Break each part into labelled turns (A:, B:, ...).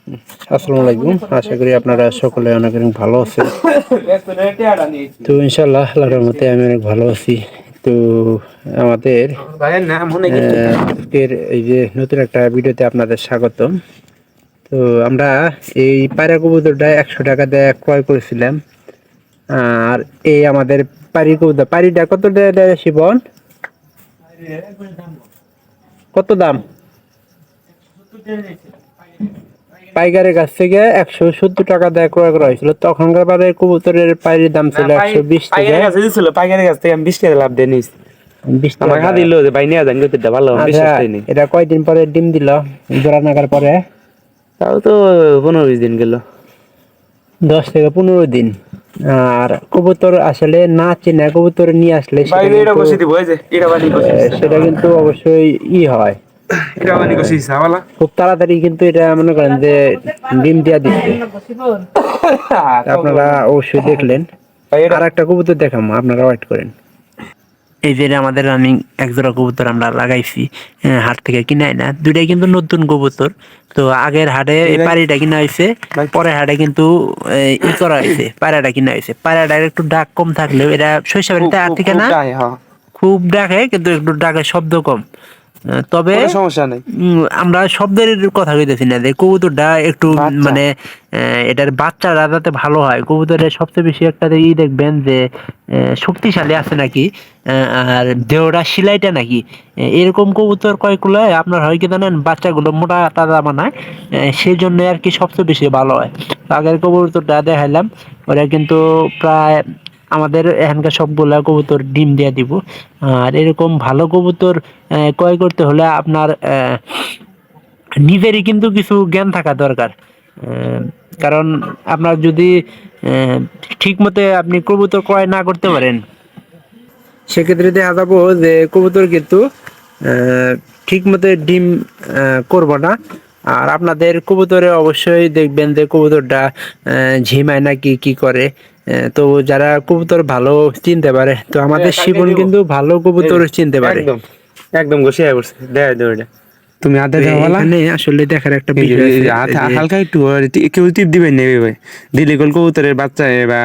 A: আসসালামু আলাইকুম। আশা করি আপনারা সকলে অনেক অনেক ভালো আছেন। তো ইনশাআল্লাহ আল্লাহর রহমতে আমি অনেক ভালো আছি। তো আমাদের আজকের এই যে নতুন একটা ভিডিওতে আপনাদের স্বাগতম। তো আমরা এই পায়রা কবুতরটা 100 টাকা দিয়ে ক্রয় করেছিলাম। আর এই আমাদের পারি কবুতর, পারিটা কত টাকা শিবন? কত দাম? পাইকারের কাছ থেকে 170 টাকা দিয়ে ক্রয় করা হয়েছিল। তখনকার বারে কবুতরের পাইরের দাম ছিল 120 টাকা।
B: পাইকারের কাছ থেকে আমি 20 টাকা লাভ দিয়ে নিস।
A: 20
B: আমার
A: টাকা
B: দিল যে ভাই নিয়ে যান গতিটা ভালো
A: আচ্ছা,
B: বিশ্বাস করিনি।
A: এটা কয়দিন পরে ডিম দিল? জোড়া নাগার পরে
B: তাও তো 15-20 দিন গেল।
A: 10 থেকে 15 দিন। আর কবুতর আসলে না চেনা কবুতর নিয়ে আসলে সেটা কিন্তু অবশ্যই হয়, খুব তাড়াতাড়ি কিন্তু এটা মনে করেন যে ডিম দিয়া দিচ্ছে। আপনারা অবশ্যই দেখলেন। আর একটা কবুতর দেখাম, আপনারা ওয়েট করেন। এই যে আমাদের রানিং এক জোড়া কবুতর আমরা লাগাইছি, হাট থেকে কিনাই না, দুইটাই কিন্তু নতুন কবুতর। তো আগের হাটে এই পায়রাটা কিনা হয়েছে, পরের হাটে কিন্তু ই করা হয়েছে, পায়রাটা কিনা হয়েছে। পায়রাটার একটু ডাক কম থাকলেও এটা শৈশবের আর থেকে না, খুব ডাকে কিন্তু একটু ডাকের শব্দ কম। তবে
B: সমস্যা নেই।
A: আমরা শব্দের কথা কইতেছি না, যে কবুতরটা একটু মানে এটার বাচ্চারা যাতে ভালো হয়। কবুতরের সবচেয়ে বেশি একটা দেখবেন যে শক্তিশালী আছে নাকি, আর দেহটা সিলাইটা নাকি, এরকম কবুতর কয়গুলো আপনার হয় কি জানেন, বাচ্চাগুলো মোটা তাজা বানায়, সেই জন্য আর কি সবচেয়ে বেশি ভালো হয়। আগের কবুতরটা দেখাইলাম, ওরা কিন্তু প্রায় আমাদের এখানকার সবগুলা কবুতর ডিম দিয়ে দিব। আর এরকম ভালো কবুতর ক্রয় করতে হলে আপনার নিজেরই কিন্তু কিছু জ্ঞান থাকা দরকার। কারণ আপনার যদি ঠিক মতো আপনি কবুতর ক্রয় না করতে পারেন, সেক্ষেত্রে দেখা যাবো যে কবুতর কিন্তু ঠিক মতো ডিম করবো না। আর আপনাদের কবুতরে অবশ্যই দেখবেন যে কবুতরটা ঝিমায় নাকি কি করে। তো যারা কবুতর ভালো চিনতে পারে, তো আমাদের শিবন কিন্তু ভালো কবুতর চিনতে পারে।
B: একদম একদম বসে বসে দেয় তুমি হাতে দেওয়া বলা
A: এখানে আসলে দেখার একটা বিষয় আছে,
B: হালকা একটু কেউ টিপ দিবেন নেবে ভাই, দিলে কল কবুতরের বাচ্চা বা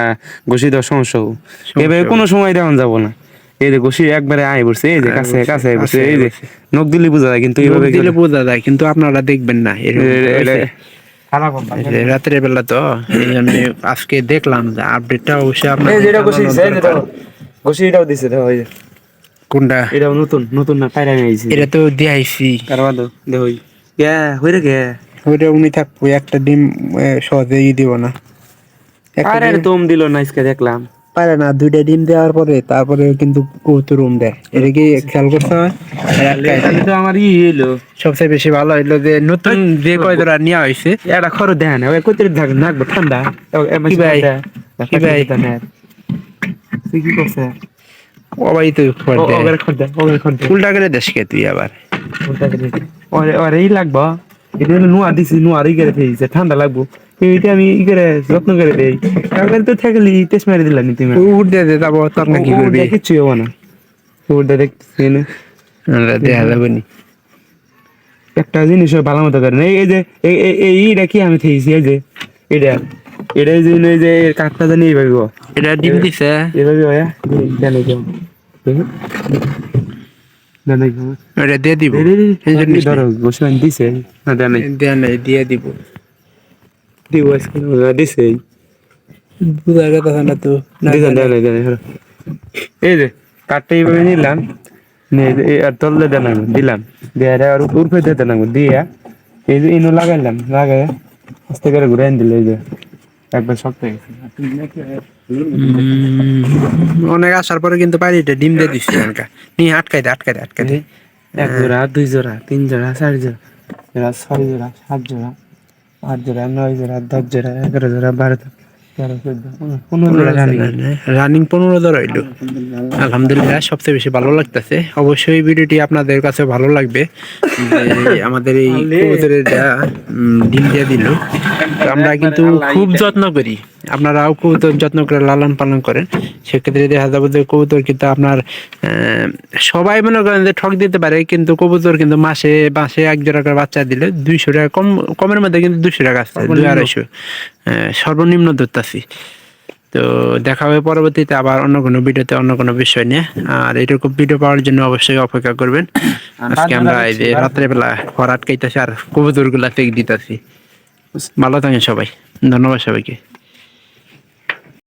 B: ঘষি দেওয়ার সমস্যা হোক, এভাবে কোনো সময় দেওয়া যাবো না। এই যে ঘষি একবারে আয় বসছে, এই যে কাছে কাছে আয় বসছে, এই যে নখ দিলে বোঝা যায়, কিন্তু এইভাবে
A: দিলে বোঝা যায়, কিন্তু আপনারা দেখবেন না। রাতের বেলা তো এই জন্য আজকে দেখলাম যে আপডেটটা অবশ্যই আপনার
B: ঘষিটাও দিছে দেখো,
A: কোনটা
B: এটাও নতুন নতুন না পায়রা নিয়েছি,
A: এটা তো দিয়েছি
B: কারবা দো দেখো কে হইরে কে
A: ওইটা উনি থাকবো, একটা ডিম সহজে দিব না।
B: আরে তোম দিল না আজকে দেখলাম,
A: পারে না, দুইটা ডিম দেওয়ার পরে তারপরে কিন্তু কবুতর রুম দেয়। এটা কি খেয়াল করতে হয়?
B: তো আমার হইলো
A: সবচেয়ে বেশি ভালো হইলো যে নতুন যে কয়জোড়া নেওয়া হয়েছে,
B: এটা খরচ দেয় না, ওই কত থাকবে নাকবো ঠান্ডা।
A: কি ভাই কি ভাই
B: কি করছে
A: ওবাই তো উল্টা করে দেশকে তুই আবার
B: এই লাগবো, এটা হলো নোয়া দিছি, নোয়ারই করে দিয়েছে, ঠান্ডা লাগবো। এইটা আমি ই করে যত্ন করে দেই, তারপরে তো থাকলি টেস্ট মারি দিলাম তুমি
A: উঠ দিয়ে যাবো, তোর না কি করবি?
B: কিচ্ছু হবো না, ওটা দেখছি না,
A: দেখা যাবে নি।
B: একটা জিনিস ভালো মতো করেন, এই যে এইটা কি আমি থেয়েছি, এই যে এটা এটাই যে এই যে কাঠটা জানি এইভাবে
A: এটা ডিম দিছে
B: এভাবে হয় জানি কেমন
A: এটা দিয়ে দিব,
B: ধরো গোসমান দিছে না
A: দেয়া নাই, দিয়ে দিব
B: দিছে
A: বুঝা কথা না তো।
B: এই যে কাঠটা এইভাবে নিলাম, আর তললে দেনাম দিলাম, দিয়ে আর উপরে দিয়ে দেনাম দিয়া এই যে ইনো লাগাইলাম, লাগাই আস্তে করে ঘুরে দিলে এই যে একবার শক্ত হয়ে গেছে।
A: অনেক আসার পরে কিন্তু পানিটা ডিম দিয়ে দিচ্ছে, নিয়ে আটকাই দে আটকাই দে আটকাই দে।
B: 1 জোড়া 2 জোড়া 3 জোড়া 4 জোড়া 6 জোড়া 7 জোড়া 8 জোড়া 9 জোড়া 10 জোড়া 11 জোড়া 12 জোড়া
A: রানিং 15 হইলো। আলহামদুলিল্লাহ, সবচেয়ে বেশি ভালো লাগতেছে। অবশ্যই ভিডিওটি আপনাদের কাছে ভালো লাগবে যে আমাদের এই কবুতরের ডিম দিয়ে দিল। তো আমরা কিন্তু খুব যত্ন করি, আপনারাও কবুতর যত্ন করে লালন পালন করেন, সেক্ষেত্রে দেখা যাবে যে কবুতর কিন্তু আপনার সবাই মনে করেন যে ঠক দিতে পারে, কিন্তু কবুতর কিন্তু মাসে এক জোড়া করে বাচ্চা দিলে 200 টাকা, কমের মধ্যে কিন্তু 200 টাকা আসছে, 200-250 সর্বনিম্ন ধরতাছি। তো দেখা হবে পরবর্তীতে আবার অন্য কোনো ভিডিওতে অন্য কোনো বিষয় নিয়ে। আর এরকম ভিডিও পাওয়ার জন্য অবশ্যই অপেক্ষা করবেন। আজকে আমরা এই যে রাত্রেবেলা খড় আটকাইতেছি আর কবুতর গুলা চেক দিতেছি। ভালো থাকেন সবাই, ধন্যবাদ সবাইকে।